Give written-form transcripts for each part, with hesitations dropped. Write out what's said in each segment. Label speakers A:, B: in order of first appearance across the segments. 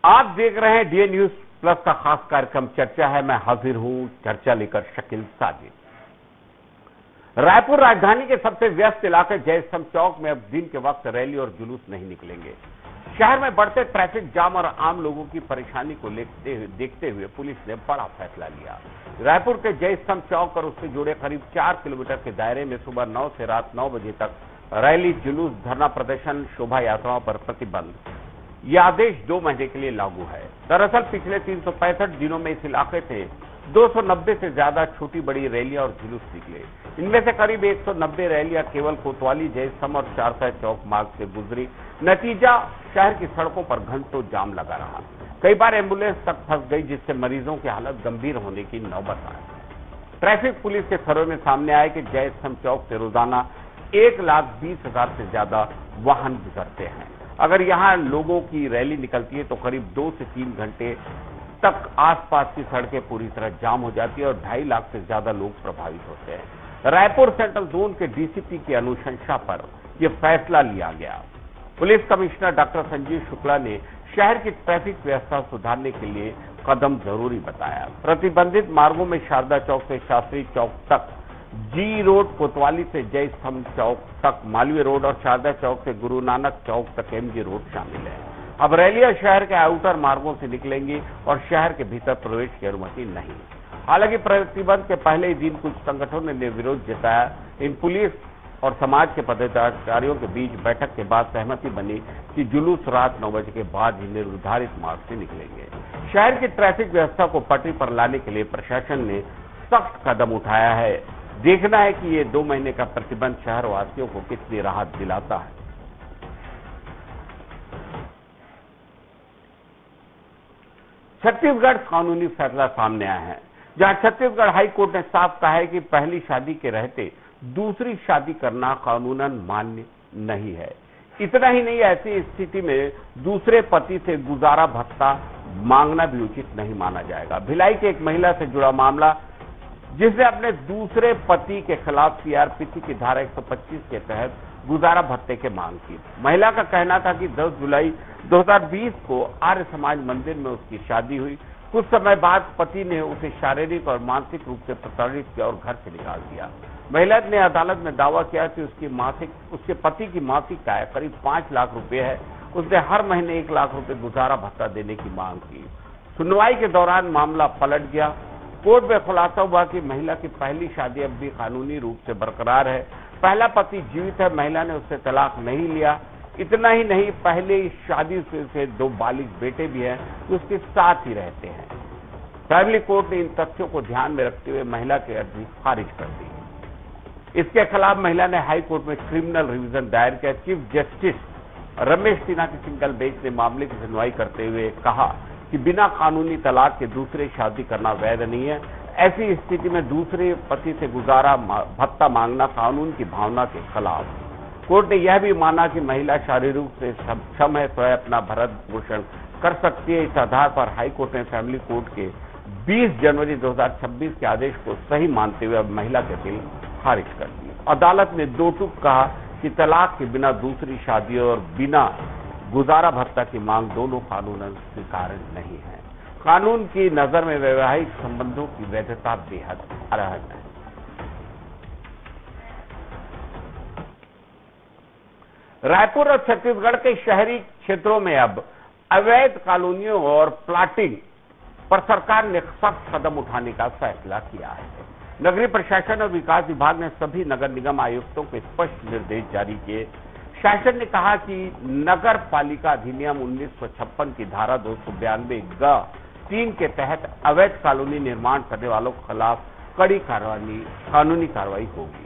A: आप देख रहे हैं डीएन न्यूज प्लस का खास कार्यक्रम चर्चा है। मैं हाजिर हूं चर्चा लेकर शकील साजिद। रायपुर राजधानी के सबसे व्यस्त इलाके जयस्तंभ चौक में अब दिन के वक्त रैली और जुलूस नहीं निकलेंगे। शहर में बढ़ते ट्रैफिक जाम और आम लोगों की परेशानी को देखते हुए पुलिस ने बड़ा फैसला लिया। रायपुर के जयस्तंभ चौक और उससे जुड़े करीब 4 किलोमीटर के दायरे में सुबह 9 से रात 9 बजे तक रैली, जुलूस, धरना प्रदर्शन, शोभा यात्राओं पर प्रतिबंध। यह आदेश 2 महीने के लिए लागू है। दरअसल पिछले 365 दिनों में इस इलाके से 290 से ज्यादा छोटी बड़ी रैलियां और जुलूस निकले। इनमें से करीब 190 रैलियां केवल कोतवाली, जयस्तंभ और चारसा चौक मार्ग से गुजरी। नतीजा, शहर की सड़कों पर घंटों जाम लगा रहा। कई बार एम्बुलेंस तक फंस गई, जिससे मरीजों की हालत गंभीर होने की नौबत आई। ट्रैफिक पुलिस के सर्वे में सामने आया कि जयस्तंभ चौक से रोजाना 1,20,000 से ज्यादा वाहन गुजरते हैं। अगर यहां लोगों की रैली निकलती है तो करीब 2 से 3 घंटे तक आसपास की सड़कें पूरी तरह जाम हो जाती है और 2.5 लाख से ज्यादा लोग प्रभावित होते हैं। रायपुर सेंट्रल जोन के डीसीपी की अनुशंसा पर यह फैसला लिया गया। Police commissioner doctor Sanjeev Shukla ने शहर की ट्रैफिक व्यवस्था सुधारने के लिए कदम जरूरी बताया। प्रतिबंधित मार्गों में शारदा चौक से शास्त्री चौक तक, जी रोड कोतवाली से जयस्तंभ चौक तक, मालवीय रोड और शारदा चौक से गुरु नानक चौक तक एमजी रोड शामिल है। अब रैलियां शहर के आउटर मार्गों से निकलेंगी और शहर के भीतर प्रवेश की अनुमति नहीं। हालांकि प्रतिबंध के पहले ही दिन कुछ संगठनों ने विरोध जताया। इन पुलिस और समाज के पदाधिकारियों के बीच बैठक के बाद सहमति बनी कि जुलूस रात 9 बजे के बाद ही निर्धारित मार्ग से निकलेंगे। शहर की ट्रैफिक व्यवस्था को पटरी पर लाने के लिए प्रशासन ने सख्त कदम उठाया है। देखना है कि ये 2 महीने का प्रतिबंध शहरवासियों को कितनी राहत दिलाता है। छत्तीसगढ़ कानूनी फैसला सामने आया है, जहां छत्तीसगढ़ हाई कोर्ट ने साफ कहा है कि पहली शादी के रहते दूसरी शादी करना कानूनन मान्य नहीं है। इतना ही नहीं, ऐसी स्थिति में दूसरे पति से गुजारा भत्ता मांगना भी उचित नहीं माना जाएगा। भिलाई की एक महिला से जुड़ा मामला, जिसने अपने दूसरे पति के खिलाफ सीआरपीसी की धारा 125 के तहत गुजारा भत्ते की मांग की। महिला का कहना था कि 10 जुलाई 2020 को आर्य समाज मंदिर में उसकी शादी हुई। कुछ समय बाद पति ने उसे शारीरिक और मानसिक रूप से प्रताड़ित किया और घर से निकाल दिया। महिला ने अदालत में दावा किया कि उसके पति की मासिक आय करीब 5 लाख रुपए है। उसने हर महीने 1 लाख रुपए गुजारा भत्ता देने की मांग की। सुनवाई के दौरान मामला पलट गया। कोर्ट में खुलासा हुआ कि महिला की पहली शादी अब भी कानूनी रूप से बरकरार है। पहला पति जीवित है, महिला ने उससे तलाक नहीं लिया। इतना ही नहीं, पहले शादी से 2 बालिग बेटे भी हैं, उसके साथ ही रहते हैं। फैमिली कोर्ट ने इन तथ्यों को ध्यान में रखते हुए महिला की अर्जी खारिज कर दी। इसके खिलाफ महिला ने हाई कोर्ट में क्रिमिनल रिवीजन दायर किया। चीफ जस्टिस रमेश सिन्हा की सिंगल बेंच ने मामले की सुनवाई करते हुए कहा कि बिना कानूनी तलाक के दूसरे शादी करना वैध नहीं है। ऐसी स्थिति में दूसरे पति से गुजारा भत्ता मांगना कानून की भावना के खिलाफ। कोर्ट ने यह भी माना कि महिला शारीरिक रूप से सक्षम है, स्वयं अपना भरण पोषण कर सकती है। इस आधार पर हाई कोर्ट ने फैमिली कोर्ट के 20 जनवरी 2026 के आदेश को सही मानते हुए अब महिला के अपील खारिज कर दी। अदालत ने 2 टूक कहा कि तलाक के बिना दूसरी शादी और बिना गुजारा भत्ता की मांग दोनों कानूनन स्वीकार्य नहीं है। कानून की नजर में वैवाहिक संबंधों की वैधता बेहद अहम है। रायपुर और छत्तीसगढ़ के शहरी क्षेत्रों में अब अवैध कॉलोनियों और प्लाटिंग पर सरकार ने सख्त कदम उठाने का फैसला किया है। नगरीय प्रशासन और विकास विभाग ने सभी नगर निगम आयुक्तों को स्पष्ट निर्देश जारी किए। शासन ने कहा कि नगर पालिका अधिनियम 1956 की धारा 292(ग)(3) के तहत अवैध कॉलोनी निर्माण करने वालों के खिलाफ कड़ी कानूनी कार्रवाई होगी।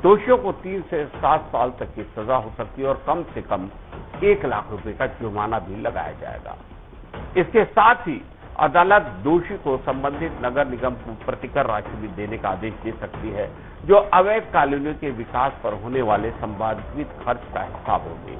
A: दोषियों को 3 से 7 साल तक की सजा हो सकती है और कम से कम 1 लाख रुपए का जुर्माना भी लगाया जाएगा। इसके साथ ही अदालत दोषी को संबंधित नगर निगम को प्रतिकर राशि भी देने का आदेश दे सकती है, जो अवैध कॉलोनियों के विकास पर होने वाले संभावित खर्च का हिसाब होगी।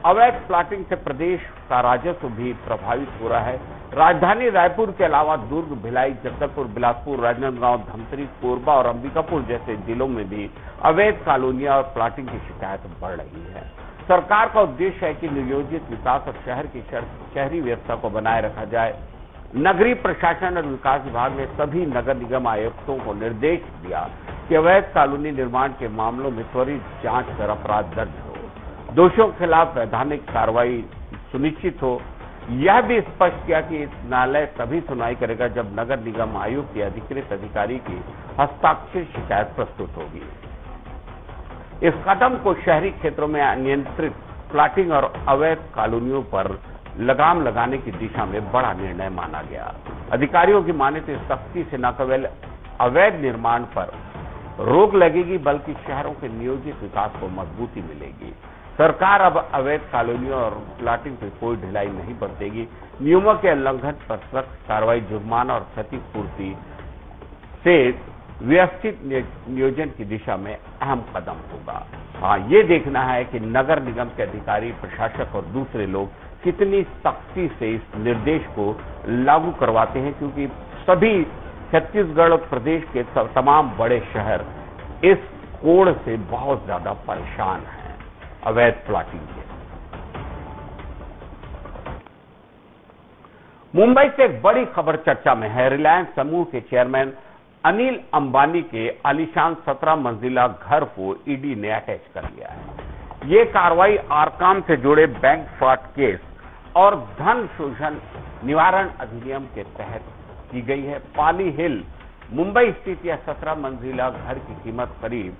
A: अवैध प्लाटिंग से प्रदेश का राजस्व भी प्रभावित हो रहा है। राजधानी रायपुर के अलावा दुर्ग, भिलाई, जगदलपुर, बिलासपुर, राजनांदगांव, धमतरी, कोरबा और अंबिकापुर जैसे जिलों में भी अवैध कॉलोनियां और प्लाटिंग की शिकायत बढ़ रही है। सरकार का उद्देश्य है कि नियोजित विकास और शहर की शहरी व्यवस्था को बनाए रखा जाए। नगरीय प्रशासन और विकास विभाग ने सभी नगर निगम आयुक्तों को निर्देश दिया कि अवैध कॉलोनी निर्माण के मामलों में त्वरित जांच कर अपराध दर्ज हो, दोषियों के खिलाफ वैधानिक कार्रवाई सुनिश्चित हो। यह भी स्पष्ट किया कि न्यायालय तभी सुनवाई करेगा जब नगर निगम आयुक्त या अधिकृत अधिकारी की हस्ताक्षरित शिकायत प्रस्तुत होगी। इस कदम को शहरी क्षेत्रों में अनियंत्रित प्लाटिंग और अवैध कॉलोनियों पर लगाम लगाने की दिशा में बड़ा निर्णय माना गया। अधिकारियों की माने तो इस सख्ती से न केवल अवैध निर्माण पर रोक लगेगी बल्कि शहरों के नियोजित विकास को मजबूती मिलेगी। सरकार अब अवैध कॉलोनियों और प्लाटिंग पर कोई ढिलाई नहीं बरतेगी। नियमों के उल्लंघन पर सख्त कार्रवाई, जुर्माना और क्षतिपूर्ति से व्यवस्थित नियोजन की दिशा में अहम कदम होगा। हाँ, ये देखना है कि नगर निगम के अधिकारी, प्रशासक और दूसरे लोग कितनी सख्ती से इस निर्देश को लागू करवाते हैं, क्योंकि सभी छत्तीसगढ़ और प्रदेश के तमाम बड़े शहर इस कोड़ से बहुत ज्यादा परेशान हैं अवैध प्लाटिंग के। मुंबई से एक बड़ी खबर चर्चा में है। रिलायंस समूह के चेयरमैन अनिल अंबानी के आलीशान 17 मंजिला घर को ईडी ने अटैच कर लिया है। ये कार्रवाई आरकाम से जुड़े बैंक फ्रॉड केस और धन शोषण निवारण अधिनियम के तहत की गई है। पाली हिल मुंबई स्थित यह 17 मंजिला घर की कीमत करीब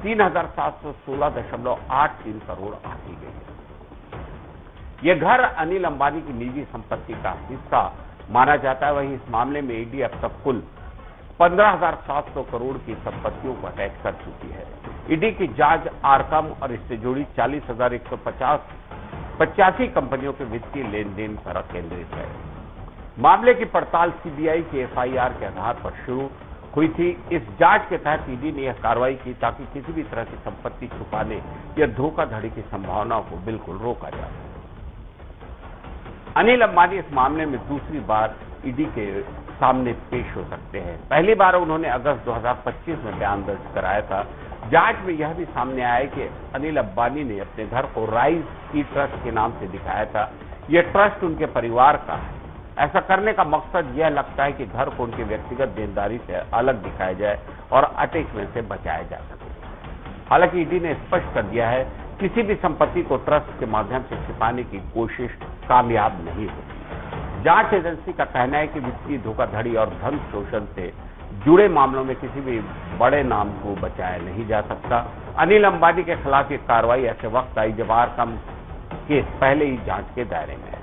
A: 3,716.83 करोड़ आंकी गई है। यह घर अनिल अंबानी की निजी संपत्ति का हिस्सा माना जाता है। वहीं इस मामले में ईडी अब तक कुल 15,700 करोड़ की संपत्तियों को अटैच कर चुकी है। ईडी की जांच आरकाम और इससे जुड़ी 40,185 कंपनियों के वित्तीय लेन देन पर केंद्रित है। मामले की पड़ताल सीबीआई के एफआईआर के आधार पर शुरू हुई थी। इस जांच के तहत ईडी ने यह कार्रवाई की ताकि किसी भी तरह की संपत्ति छुपाने या धोखाधड़ी की संभावनाओं को बिल्कुल रोका जा सके। अनिल अंबानी इस मामले में दूसरी बार ईडी के सामने पेश हो सकते हैं। पहली बार उन्होंने अगस्त 2025 में बयान दर्ज कराया था। जांच में यह भी सामने आया कि अनिल अंबानी ने अपने घर को राइज ई ट्रस्ट के नाम से दिखाया था। यह ट्रस्ट उनके परिवार का है। ऐसा करने का मकसद यह लगता है कि घर को उनकी व्यक्तिगत देनदारी से अलग दिखाया जाए और अटैचमेंट से बचाया जा सके। हालांकि ईडी ने स्पष्ट कर दिया है किसी भी संपत्ति को ट्रस्ट के माध्यम से छिपाने की कोशिश कामयाब नहीं होती। जांच एजेंसी का कहना है कि वित्तीय धोखाधड़ी और धन शोषण से जुड़े मामलों में किसी भी बड़े नाम को बचाया नहीं जा सकता। अनिल अंबानी के खिलाफ ये कार्रवाई ऐसे वक्त आई जब आरकाम केस पहले ही जांच के दायरे में है।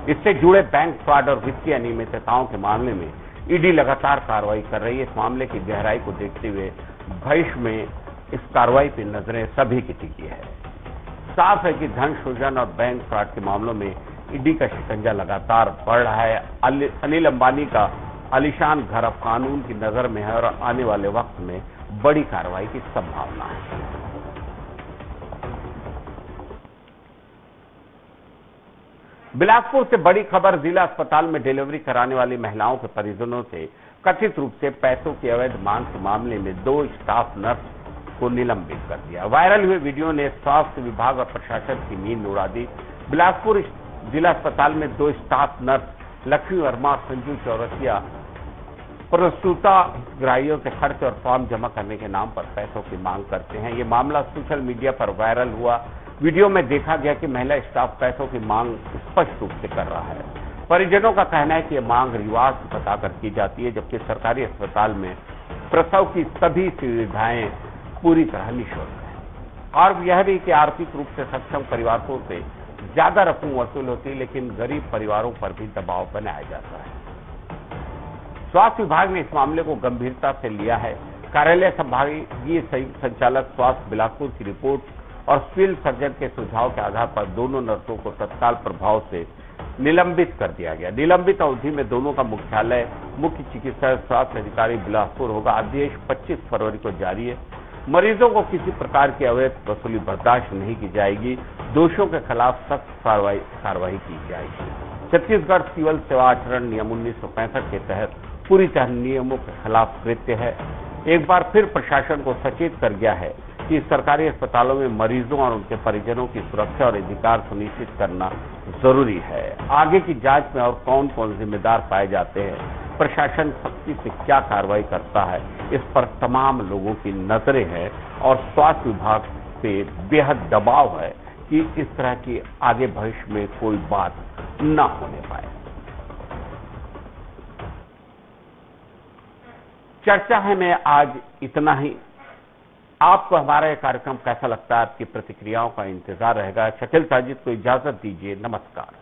A: इससे जुड़े बैंक फ्रॉड और वित्तीय अनियमितताओं के मामले में ईडी लगातार कार्रवाई कर रही है। इस मामले की गहराई को देखते हुए भविष्य में इस कार्रवाई पर नजरें सभी की टिकी है। साफ है कि धन शोषण और बैंक फ्रॉड के मामलों में ईडी का शिकंजा लगातार बढ़ रहा है। अनिल अंबानी का आलीशान घर अब कानून की नजर में है और आने वाले वक्त में बड़ी कार्रवाई की संभावना है। बिलासपुर से बड़ी खबर। जिला अस्पताल में डिलीवरी कराने वाली महिलाओं के परिजनों से कथित रूप से पैसों की अवैध मांग के मामले में 2 स्टाफ नर्स को निलंबित कर दिया। वायरल हुए वीडियो ने स्वास्थ्य विभाग और प्रशासन की नींद उड़ा दी। बिलासपुर जिला अस्पताल में 2 स्टाफ नर्स लक्ष्मी वर्मा और संजू चौरसिया प्रसूताग्राहियों से खर्च और फॉर्म जमा करने के नाम पर पैसों की मांग करते हैं। ये मामला सोशल मीडिया पर वायरल हुआ। वीडियो में देखा गया कि महिला स्टाफ पैसों की मांग स्पष्ट रूप से कर रहा है। परिजनों का कहना है कि यह मांग रिवाज बताकर की जाती है, जबकि सरकारी अस्पताल में प्रसव की सभी सुविधाएं पूरी तरह निःशुल्क है। और यह भी कि आर्थिक रूप से सक्षम परिवारों से ज्यादा रकम वसूल होती है, लेकिन गरीब परिवारों पर भी दबाव बनाया जाता है। स्वास्थ्य विभाग ने इस मामले को गंभीरता से लिया है। कार्यालय संभागीय संचालक स्वास्थ्य बिलासपुर की रिपोर्ट और सिविल सर्जन के सुझाव के आधार पर दोनों नर्सों को तत्काल प्रभाव से निलंबित कर दिया गया। निलंबित अवधि में दोनों का मुख्यालय मुख्य चिकित्सा स्वास्थ्य अधिकारी बिलासपुर होगा। आदेश 25 फरवरी को जारी है। मरीजों को किसी प्रकार की अवैध वसूली बर्दाश्त नहीं की जाएगी। दोषियों के खिलाफ सख्त कार्रवाई की जाएगी। छत्तीसगढ़ सिविल सेवा आचरण नियम 1965 के तहत पूरी तरह नियमों के खिलाफ कृत्य है। एक बार फिर प्रशासन को सचेत कर गया है कि सरकारी अस्पतालों में मरीजों और उनके परिजनों की सुरक्षा और अधिकार सुनिश्चित करना जरूरी है। आगे की जांच में और कौन कौन जिम्मेदार पाए जाते हैं, प्रशासन सख्ती से क्या कार्रवाई करता है, इस पर तमाम लोगों की नजरें हैं और स्वास्थ्य विभाग पे बेहद दबाव है कि इस तरह की आगे भविष्य में कोई बात न होने पाए। चर्चा है में आज इतना ही। आपको हमारा यह कार्यक्रम कैसा लगता है, आपकी प्रतिक्रियाओं का इंतजार रहेगा। शकील साजिद को इजाजत दीजिए, नमस्कार।